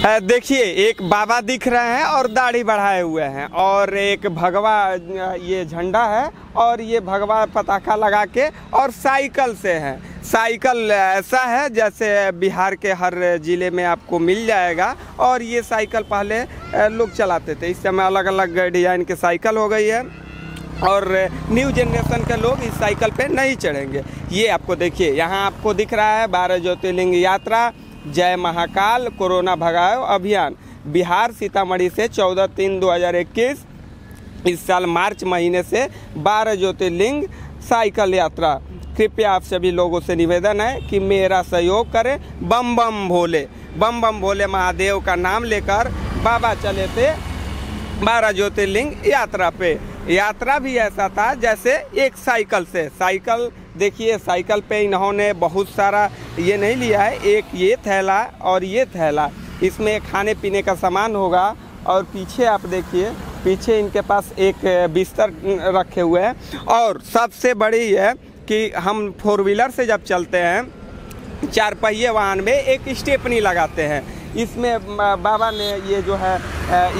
देखिए एक बाबा दिख रहे हैं और दाढ़ी बढ़ाए हुए हैं और एक भगवा ये झंडा है और ये भगवा पताका लगा के और साइकिल से है। साइकिल ऐसा है जैसे बिहार के हर ज़िले में आपको मिल जाएगा और ये साइकिल पहले लोग चलाते थे, इस समय अलग अलग डिज़ाइन के साइकिल हो गई है और न्यू जनरेशन के लोग इस साइकिल पे नहीं चढ़ेंगे। ये आपको देखिए यहाँ आपको दिख रहा है 12 ज्योतिर्लिंग यात्रा जय महाकाल कोरोना भगाओ अभियान बिहार सीतामढ़ी से 14/3/2021 इस साल मार्च महीने से 12 ज्योतिर्लिंग साइकिल यात्रा। कृपया आप सभी लोगों से निवेदन है कि मेरा सहयोग करें। बम बम भोले महादेव का नाम लेकर बाबा चले थे 12 ज्योतिर्लिंग यात्रा पे। यात्रा भी ऐसा था जैसे एक साइकिल से साइकिल देखिए साइकिल पे इन्होंने बहुत सारा ये नहीं लिया है, एक ये थैला और ये थैला, इसमें खाने पीने का सामान होगा और पीछे आप देखिए पीछे इनके पास एक बिस्तर रखे हुए हैं और सबसे बड़ी है कि हम 4 व्हीलर से जब चलते हैं 4 पहिए वाहन में एक स्टेपनी लगाते हैं। इसमें बाबा ने ये जो है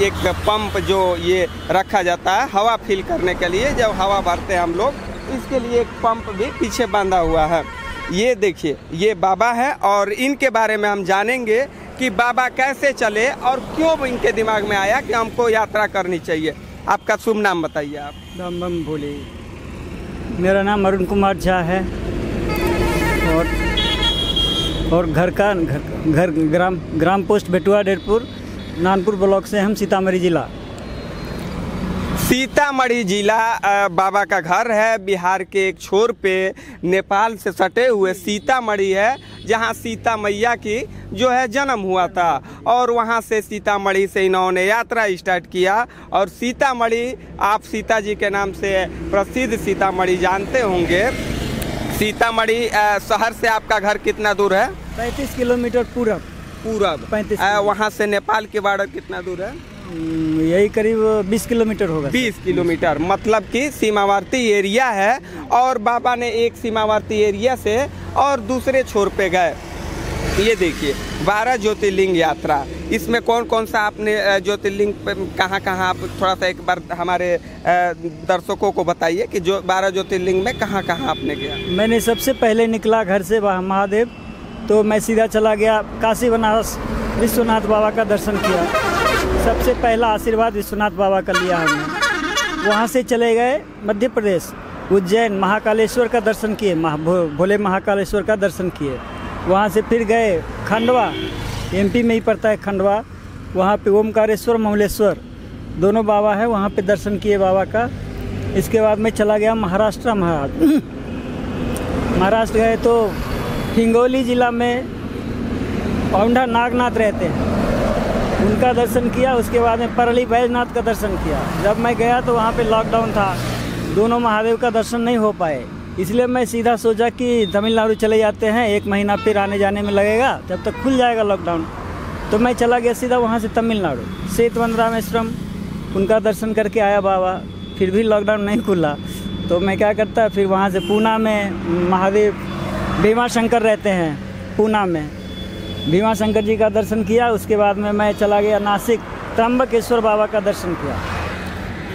एक पंप जो ये रखा जाता है हवा फिल करने के लिए, जब हवा भरते हैं हम लोग इसके लिए एक पंप भी पीछे बांधा हुआ है। ये देखिए ये बाबा है और इनके बारे में हम जानेंगे कि बाबा कैसे चले और क्यों इनके दिमाग में आया कि हमको यात्रा करनी चाहिए। आपका शुभ नाम बताइए आप। बम बम भोले। मेरा नाम अरुण कुमार झा है और घर ग्राम पोस्ट बेटुआ डेरपुर नानपुर ब्लॉक से हम सीतामढ़ी जिला बाबा का घर है। बिहार के एक छोर पे नेपाल से सटे हुए सीतामढ़ी है जहां सीता मैया की जो है जन्म हुआ था और वहां से सीतामढ़ी से इन्होंने यात्रा स्टार्ट किया और सीतामढ़ी आप सीता जी के नाम से प्रसिद्ध सीतामढ़ी जानते होंगे। सीतामढ़ी शहर से आपका घर कितना दूर है? 35 किलोमीटर पूरब 35। वहाँ से नेपाल के बॉर्डर कितना दूर है? यही करीब 20 किलोमीटर होगा। 20 किलोमीटर मतलब कि सीमावर्ती एरिया है और बाबा ने एक सीमावर्ती एरिया से और दूसरे छोर पे गए। ये देखिए 12 ज्योतिर्लिंग यात्रा, इसमें कौन कौन सा आपने ज्योतिर्लिंग कहाँ आप थोड़ा सा एक बार हमारे दर्शकों को बताइए कि जो 12 ज्योतिर्लिंग में कहाँ आपने गया? मैंने सबसे पहले निकला घर से महादेव, तो मैं सीधा चला गया काशी बनारस विश्वनाथ बाबा का दर्शन किया। सबसे पहला आशीर्वाद विश्वनाथ बाबा का लिया हमने। वहाँ से चले गए मध्य प्रदेश उज्जैन महाकालेश्वर का दर्शन किए, भोले महाकालेश्वर का दर्शन किए। वहाँ से फिर गए खंडवा, MP में ही पड़ता है खंडवा, वहाँ पे ओमकारेश्वर ममलेश्वर दोनों बाबा है, वहाँ पे दर्शन किए बाबा का। इसके बाद मैं चला गया महाराष्ट्र महाराष्ट्र गए तो हिंगोली जिला में औंढा नागनाथ रहते हैं, उनका दर्शन किया। उसके बाद में परली बैजनाथ का दर्शन किया। जब मैं गया तो वहाँ पे लॉकडाउन था, दोनों महादेव का दर्शन नहीं हो पाए, इसलिए मैं सीधा सोचा कि तमिलनाडु चले जाते हैं, 1 महीना फिर आने जाने में लगेगा, जब तक खुल जाएगा लॉकडाउन। तो मैं चला गया सीधा वहाँ से तमिलनाडु सेतवन रामेश्वरम, उनका दर्शन करके आया बाबा। फिर भी लॉकडाउन नहीं खुला तो मैं क्या करता, फिर वहाँ से पूना में महादेव भीमा शंकर रहते हैं, पूना में भीमा शंकर जी का दर्शन किया। उसके बाद में मैं चला गया नासिक त्र्यंबकेश्वर बाबा का दर्शन किया।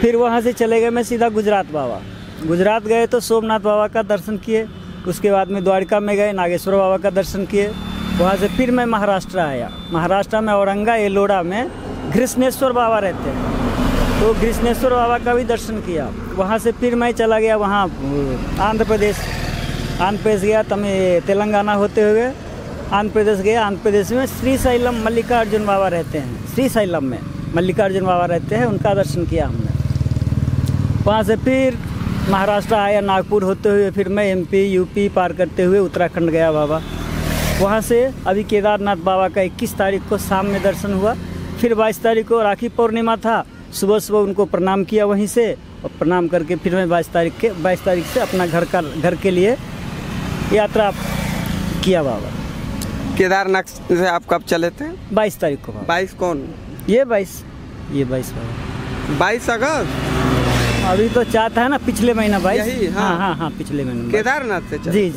फिर वहाँ से चले गए मैं सीधा गुजरात गए तो सोमनाथ बाबा का दर्शन किए। उसके बाद में द्वारका में गए, नागेश्वर बाबा का दर्शन किए। वहाँ से फिर मैं महाराष्ट्र आया। महाराष्ट्र में औरंगा एलोरा में घृष्णेश्वर बाबा रहते हैं, तो घृष्णेश्वर बाबा का भी दर्शन किया। वहाँ से फिर मैं चला गया वहाँ आंध्र प्रदेश गया, तेलंगाना होते हुए आंध्र प्रदेश गया। आंध्र प्रदेश में श्रीशैलम मल्लिकार्जुन बाबा रहते हैं, श्रीशैलम में मल्लिकार्जुन बाबा रहते हैं, उनका दर्शन किया हमने। वहाँ से फिर महाराष्ट्र आया, नागपुर होते हुए फिर मैं MP UP पार करते हुए उत्तराखंड गया बाबा। वहाँ से अभी केदारनाथ बाबा का 21 तारीख को शाम में दर्शन हुआ। फिर 22 तारीख को राखी पूर्णिमा था, सुबह उनको प्रणाम किया वहीं से, और प्रणाम करके फिर मैं 22 तारीख से अपना घर के लिए यात्रा किया बाबा। केदारनाथ से आप कब चले थे? 22 तारीख को। 22 कौन? ये 22 बाबा 22 अगस्त। अभी तो चाहता है ना पिछले महीना 22। हाँ, पिछले महीने केदारनाथ से जी।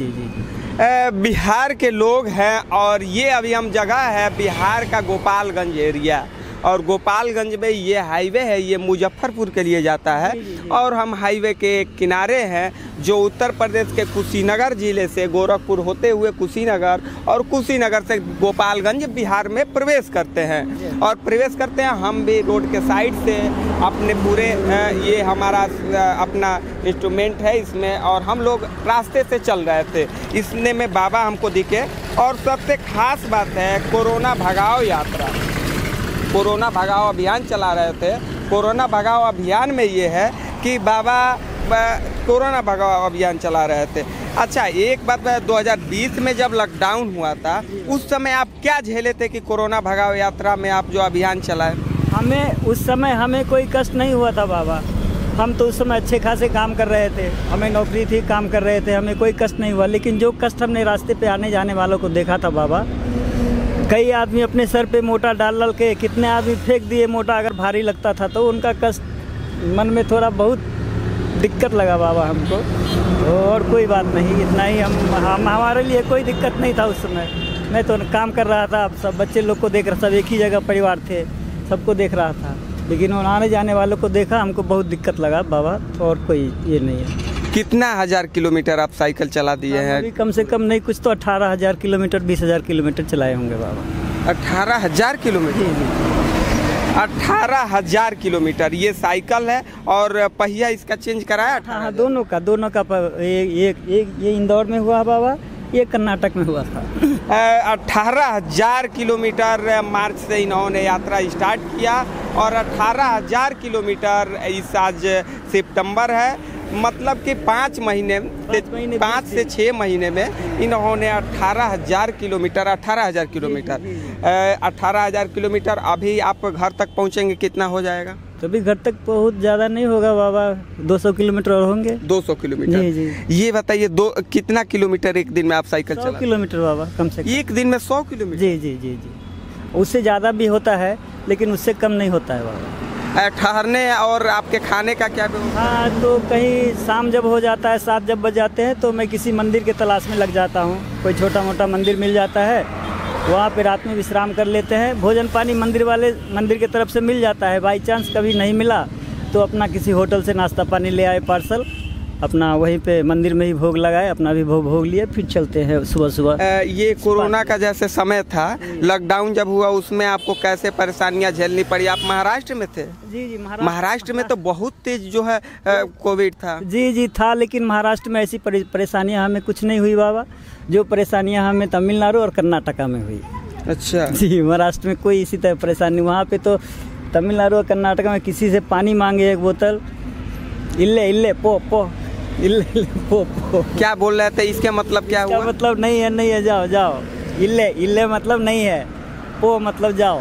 बिहार के लोग हैं और ये अभी हम जगह है बिहार का गोपालगंज एरिया, और गोपालगंज में ये हाईवे है, ये मुजफ्फरपुर के लिए जाता है। और हम हाईवे के किनारे हैं जो उत्तर प्रदेश के कुशीनगर ज़िले से गोरखपुर होते हुए कुशीनगर और कुशीनगर से गोपालगंज बिहार में प्रवेश करते हैं। और प्रवेश करते हैं हम भी रोड के साइड से अपने पूरे ये हमारा अपना इंस्ट्रूमेंट है इसमें, और हम लोग रास्ते से चल रहे थे, इसने में बाबा हमको दिखे। और सबसे खास बात है कोरोना भगाओ यात्रा, कोरोना भगाओ अभियान चला रहे थे। कोरोना भगाओ अभियान में ये है कि बाबा कोरोना भगाओ अभियान चला रहे थे। अच्छा, एक बात है, 2020 में जब लॉकडाउन हुआ था उस समय आप क्या झेले थे कि कोरोना भगाओ यात्रा में आप जो अभियान चलाए? उस समय हमें कोई कष्ट नहीं हुआ था बाबा। हम तो उस समय अच्छे खासे काम कर रहे थे, हमें नौकरी थी, काम कर रहे थे, हमें कोई कष्ट नहीं हुआ। लेकिन जो कष्ट हमने रास्ते पे आने जाने वालों को देखा था बाबा, कई आदमी अपने सर पे मोटा डाल के कितने आदमी फेंक दिए मोटा, अगर भारी लगता था तो उनका कष्ट मन में थोड़ा बहुत दिक्कत लगा बाबा हमको। और कोई बात नहीं, इतना ही हम हमारे लिए कोई दिक्कत नहीं था उस समय। मैं तो काम कर रहा था, सब बच्चे लोग को देख रहा, सब एक ही जगह परिवार थे, सबको देख रहा था। लेकिन आने जाने वालों को देखा, हमको बहुत दिक्कत लगा बाबा, तो और कोई ये नहीं है। कितना हजार किलोमीटर आप साइकिल चला दिए हैं? अभी कम से कम नहीं कुछ तो 18,000 किलोमीटर 20,000 किलोमीटर चलाए होंगे बाबा। 18,000 किलोमीटर? 18,000 किलोमीटर ये साइकिल है, और पहिया इसका चेंज कराया? हाँ, दोनों का ये इंदौर में हुआ बाबा, ये कर्नाटक में हुआ था। 18,000 किलोमीटर मार्च से इन्होंने यात्रा स्टार्ट किया, और 18,000 किलोमीटर इस आज सितंबर है, मतलब कि 5 से 6 महीने में इन्होंने 18,000 किलोमीटर 18,000 किलोमीटर। अभी आप घर तक पहुंचेंगे कितना हो जाएगा? तो अभी घर तक बहुत ज़्यादा नहीं होगा बाबा, 200 किलोमीटर और होंगे। 200 किलोमीटर? जी जी। ये बताइए कितना किलोमीटर एक दिन में आप साइकिल चलाते? 100 किलोमीटर बाबा, कम से कम एक दिन में 100 किलोमीटर? जी जी जी जी। उससे ज़्यादा भी होता है, लेकिन उससे कम नहीं होता है बाबा। ठहरने और आपके खाने का क्या व्यवस्था? हाँ, तो कहीं शाम जब हो जाता है, 7 जब बज जाते हैं, तो मैं किसी मंदिर के तलाश में लग जाता हूँ। कोई छोटा मोटा मंदिर मिल जाता है, वहाँ पे रात में विश्राम कर लेते हैं। भोजन पानी मंदिर की तरफ से मिल जाता है। बाई चांस कभी नहीं मिला तो अपना किसी होटल से नाश्ता पानी ले आए पार्सल, अपना वहीं पे मंदिर में ही भोग लगाए, अपना भी भोग लिए, फिर चलते हैं सुबह सुबह। ये कोरोना का जैसे समय था, लॉकडाउन जब हुआ उसमें आपको कैसे परेशानियां झेलनी पड़ी? आप महाराष्ट्र में थे? जी जी, महाराष्ट्र में तो बहुत तेज जो है कोविड था। जी जी था, लेकिन महाराष्ट्र में ऐसी परेशानियां हमें कुछ नहीं हुई बाबा, जो परेशानियां हमें तमिलनाडु और कर्नाटका में हुई। अच्छा जी, महाराष्ट्र में कोई इसी तरह परेशानी। वहाँ पे तो तमिलनाडु और कर्नाटका में किसी से पानी मांगे एक बोतल, इल्ले पो क्या बोल रहे थे? इसके मतलब क्या हुआ? मतलब नहीं है, जाओ। इल्ले मतलब नहीं है, पो मतलब जाओ।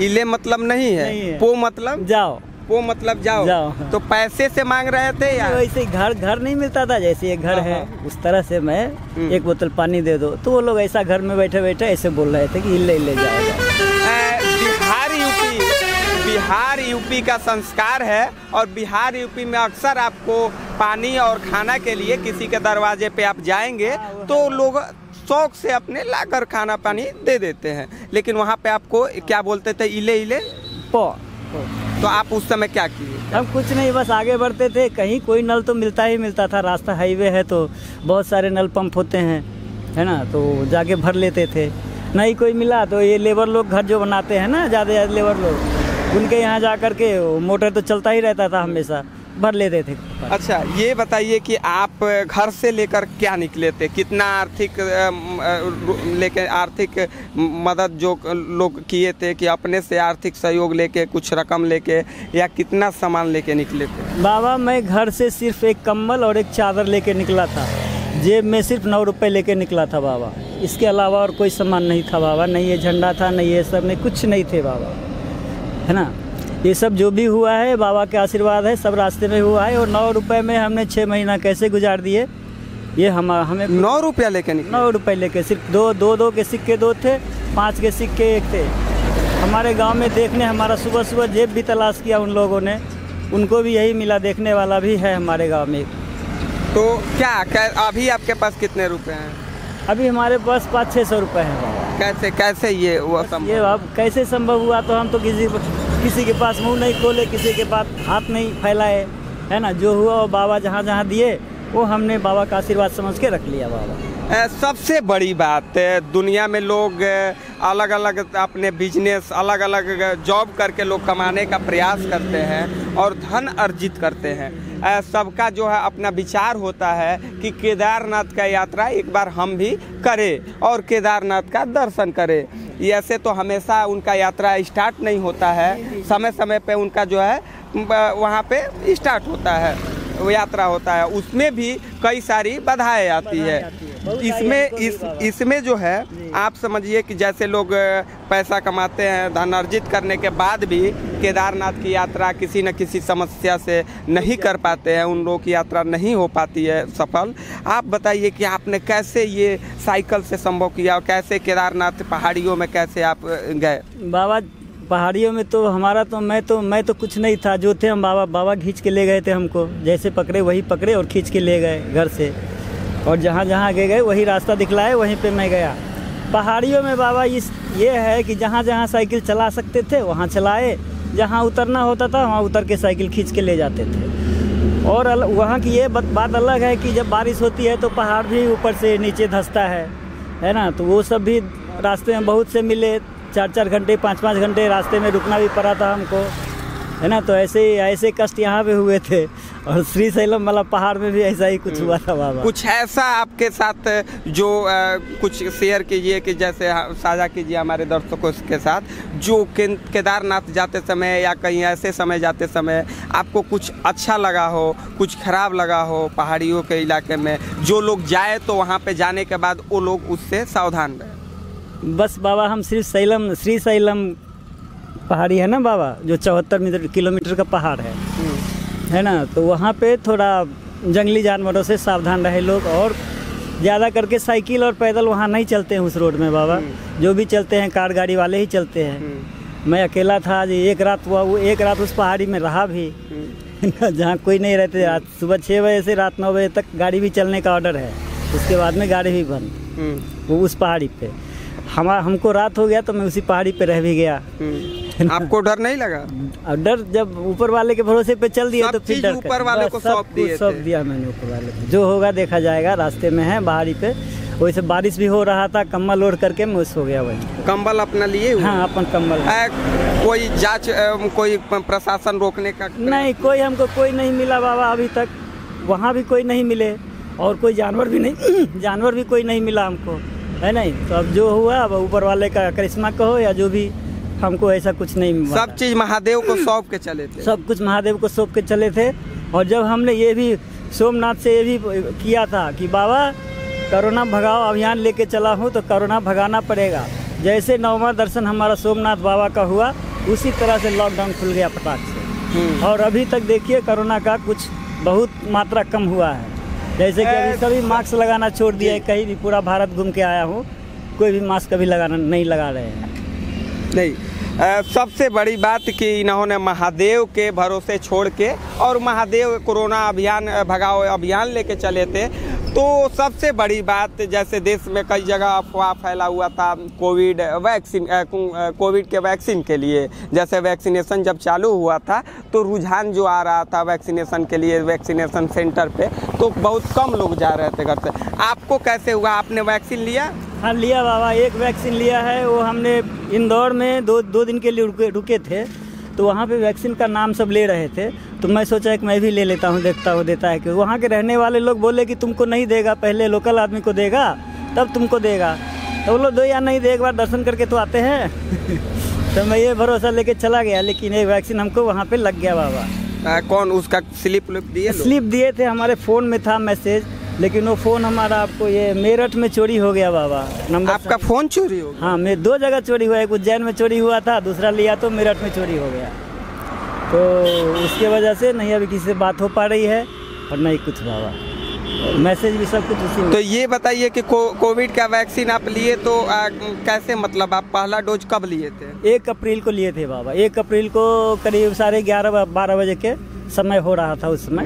इले मतलब नहीं है, पो मतलब जाओ। पो मतलब जाओ। तो पैसे से मांग रहे थे या वैसे घर नहीं मिलता था, जैसे ये घर है उस तरह से मैं एक बोतल पानी दे दो, तो वो लोग ऐसा घर में बैठे ऐसे बोल रहे थे कि इल्ले जाओ। बिहार यूपी का संस्कार है, और बिहार यूपी में अक्सर आपको पानी और खाना के लिए किसी के दरवाजे पे आप जाएंगे तो लोग शौक से अपने लाकर खाना पानी दे देते हैं, लेकिन वहाँ पे आपको क्या बोलते थे? इले पो। तो आप उस समय क्या किए? हम कुछ नहीं, बस आगे बढ़ते थे। कहीं कोई नल तो मिलता था, रास्ता हाईवे है तो बहुत सारे नल पंप होते हैं, है ना, तो जाके भर लेते थे। नहीं कोई मिला तो ये लेबर लोग घर जो बनाते हैं ना, ज़्यादा लेबर लोग, उनके यहाँ जा कर के मोटर तो चलता ही रहता था, हमेशा भर लेते थे। अच्छा, ये बताइए कि आप घर से लेकर क्या निकले थे? कितना आर्थिक मदद जो लोग किए थे कि अपने से आर्थिक सहयोग लेके, कुछ रकम लेके, या कितना सामान लेके निकले थे? बाबा, मैं घर से सिर्फ एक कंबल और एक चादर लेके निकला था। जेब में सिर्फ 9 रुपये लेके निकला था बाबा, इसके अलावा और कोई सामान नहीं था बाबा। नहीं ये झंडा था, नहीं ये सब, नहीं कुछ नहीं थे बाबा, है ना। ये सब जो भी हुआ है बाबा के आशीर्वाद है, सब रास्ते में हुआ है। और 9 रुपये में हमने 6 महीना कैसे गुजार दिए, ये हमें 9 रुपया लेके निकले? 9 रुपये लेके, सिर्फ दो के सिक्के 2 थे, 5 के सिक्के 1 थे। हमारे गांव में देखने हमारा सुबह जेब भी तलाश किया उन लोगों ने, उनको भी यही मिला, देखने वाला भी है हमारे गांव में। तो क्या अभी आपके पास कितने रुपए हैं? अभी हमारे पास 500-600 रुपये हैं बाबा। कैसे ये हुआ संभव? ये अब कैसे संभव हुआ, तो हम तो किसी के पास मुंह नहीं खोले, किसी के पास हाथ नहीं फैलाए, है ना। जो हुआ वो बाबा जहाँ जहाँ दिए वो हमने बाबा का आशीर्वाद समझ के रख लिया बाबा। सबसे बड़ी बात दुनिया में लोग अलग अलग अपने बिजनेस अलग अलग जॉब करके लोग कमाने का प्रयास करते हैं और धन अर्जित करते हैं। सबका जो है अपना विचार होता है कि केदारनाथ का यात्रा एक बार हम भी करें और केदारनाथ का दर्शन करें। ऐसे तो हमेशा उनका यात्रा स्टार्ट नहीं होता है, समय समय पे उनका जो है वहाँ पे स्टार्ट होता है, यात्रा होता है, उसमें भी कई सारी बाधाएं आती है। इसमें जो है आप समझिए कि जैसे लोग पैसा कमाते हैं, धन अर्जित करने के बाद भी केदारनाथ की यात्रा किसी न किसी समस्या से नहीं कर पाते हैं, उन लोगों की यात्रा नहीं हो पाती है सफल। आप बताइए कि आपने कैसे ये साइकिल से संभव किया और कैसे केदारनाथ पहाड़ियों में कैसे आप गए? बाबा पहाड़ियों में तो हमारा तो मैं तो कुछ नहीं था, जो थे हम बाबा खींच के ले गए थे हमको, जैसे पकड़े वही पकड़े और खींच के ले गए घर से, और जहाँ जहाँ आगे गए वही रास्ता दिखलाए वहीं पे मैं गया। पहाड़ियों में बाबा ये है कि जहाँ जहाँ साइकिल चला सकते थे वहाँ चलाए, जहाँ उतरना होता था वहाँ उतर के साइकिल खींच के ले जाते थे। और वहाँ की ये बात अलग है कि जब बारिश होती है तो पहाड़ भी ऊपर से नीचे धंसता है ना। तो वो सब भी रास्ते में बहुत से मिले, 4-4 घंटे 5-5 घंटे रास्ते में रुकना भी पड़ा था हमको, है ना। तो ऐसे कष्ट यहाँ पे हुए थे, और श्रीशैलम वाला पहाड़ में भी ऐसा ही कुछ हुआ था बाबा। कुछ ऐसा आपके साथ जो कुछ शेयर कीजिए कि जैसे साझा कीजिए हमारे दर्शकों के साथ, जो केदारनाथ जाते समय या कहीं ऐसे समय जाते समय आपको कुछ अच्छा लगा हो, कुछ खराब लगा हो पहाड़ियों के इलाके में, जो लोग जाए तो वहाँ पे जाने के बाद वो लोग उससे सावधान रहे। बस बाबा हम श्रीशैलम पहाड़ी है ना बाबा, जो 74 किलोमीटर का पहाड़ है ना। तो वहाँ पे थोड़ा जंगली जानवरों से सावधान रहे लोग, और ज़्यादा करके साइकिल और पैदल वहाँ नहीं चलते हैं उस रोड में बाबा। जो भी चलते हैं कार गाड़ी वाले ही चलते हैं। मैं अकेला था आज, एक रात उस पहाड़ी में रहा भी जहाँ कोई नहीं रहते। रात सुबह 6 बजे से रात 9 बजे तक गाड़ी भी चलने का ऑर्डर है, उसके बाद में गाड़ी भी बंद। वो उस पहाड़ी पे हमको रात हो गया तो मैं उसी पहाड़ी पे रह भी गया। आपको डर नहीं लगा? डर जब ऊपर वाले के भरोसे पे चल दिया तो फिर डर ऊपर वाले को सौंप दिया मैंने ऊपर वाले को। जो होगा देखा जाएगा, रास्ते में है पहाड़ी पे। वैसे बारिश भी हो रहा था, कम्बल ओढ़ करके मैं सो गया वही। कम्बल अपना लिए? हाँ अपन कम्बल। कोई जांच कोई प्रशासन रोकने का? नहीं, हमको कोई नहीं मिला बाबा अभी तक, वहाँ भी कोई नहीं मिले, और कोई जानवर भी कोई नहीं मिला हमको, है नहीं। तो अब जो हुआ अब ऊपर वाले का करिश्मा कहो या जो भी, हमको ऐसा कुछ नहीं मिला। सब चीज़ महादेव को सौंप के चले थे? सब कुछ महादेव को सौंप के चले थे। और जब हमने ये भी सोमनाथ से ये भी किया था कि बाबा कोरोना भगाओ अभियान लेके चला हूँ, तो कोरोना भगाना पड़ेगा। जैसे 9वां दर्शन हमारा सोमनाथ बाबा का हुआ, उसी तरह से लॉकडाउन खुल गया फटाक से। और अभी तक देखिए कोरोना का कुछ बहुत मात्रा कम हुआ है। जैसे कि अभी सभी मास्क लगाना छोड़ दिया है, कहीं भी पूरा भारत घूम के आया हूँ, कोई भी मास्क अभी नहीं लगा रहे हैं। नहीं, सबसे बड़ी बात कि इन्होंने महादेव के भरोसे छोड़ के, और महादेव कोरोना अभियान भगाओ अभियान लेके चले थे। तो सबसे बड़ी बात, जैसे देश में कई जगह अफवाह फैला हुआ था कोविड के वैक्सीन के लिए। जैसे वैक्सीनेशन जब चालू हुआ था तो रुझान जो आ रहा था वैक्सीनेशन के लिए वैक्सीनेशन सेंटर पे, तो बहुत कम लोग जा रहे थे घर से। आपको कैसे हुआ, आपने वैक्सीन लिया? हाँ लिया बाबा, एक वैक्सीन लिया है। वो हमने इंदौर में दो दिन के लिए रुके थे, तो वहाँ पे वैक्सीन का नाम सब ले रहे थे। तो मैं सोचा कि मैं भी ले लेता हूँ, देखता हूँ देता है कि। वहाँ के रहने वाले लोग बोले कि तुमको नहीं देगा, पहले लोकल आदमी को देगा तब तुमको देगा। तो बोलो दो या नहीं दे, एक बार दर्शन करके तो आते हैं तो मैं ये भरोसा लेके चला गया, लेकिन ये वैक्सीन हमको वहाँ पे लग गया बाबा। कौन उसका स्लिप दिए? स्लिप दिए थे, हमारे फ़ोन में था मैसेज, लेकिन वो फ़ोन हमारा आपको ये मेरठ में चोरी हो गया बाबा। नंबर आपका फ़ोन चोरी हो गया? हाँ, मैं 2 जगह चोरी हुआ, एक उज्जैन में चोरी हुआ था, दूसरा लिया तो मेरठ में चोरी हो गया। तो उसके वजह से नहीं अभी किसी से बात हो पा रही है, और नहीं कुछ बाबा, मैसेज भी सब कुछ उसी में। तो ये बताइए कि कोविड का वैक्सीन आप लिए तो कैसे, मतलब आप पहला डोज कब लिए थे? 1 अप्रैल को लिए थे बाबा। 1 अप्रैल को करीब 11:30-12 बजे के समय हो रहा था उस समय।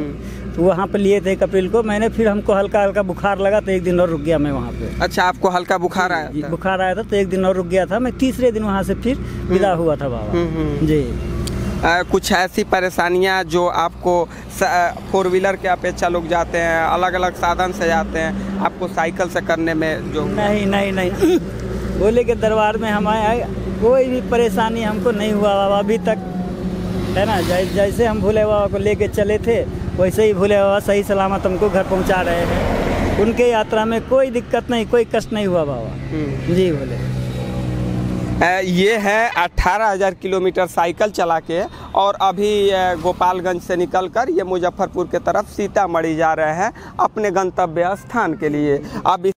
तो वहाँ पे लिए थे एक अप्रैल को। मैंने फिर हमको हल्का हल्का बुखार लगा तो एक दिन और रुक गया मैं वहाँ पे। अच्छा, आपको हल्का बुखार आया था? बुखार आया था तो एक दिन और रुक गया था मैं। तीसरे दिन वहाँ से फिर विदा हुआ था बाबा जी। कुछ ऐसी परेशानियां जो आपको 4 व्हीलर के अपेक्षा लोग जाते हैं, अलग अलग साधन से जाते हैं, आपको साइकिल से करने में जो? नहीं भोले के दरबार में हम आए, कोई भी परेशानी हमको नहीं हुआ बाबा अभी तक, है ना। जैसे हम भोले बाबा को लेके चले थे वैसे ही भोले बाबा सही सलामत हमको घर पहुंचा रहे हैं। उनके यात्रा में कोई दिक्कत नहीं, कोई कष्ट नहीं हुआ बाबा जी भोले। ये है 18,000 किलोमीटर साइकिल चला के, और अभी गोपालगंज से निकलकर ये मुजफ्फरपुर के तरफ सीतामढ़ी जा रहे हैं अपने गंतव्य स्थान के लिए। अब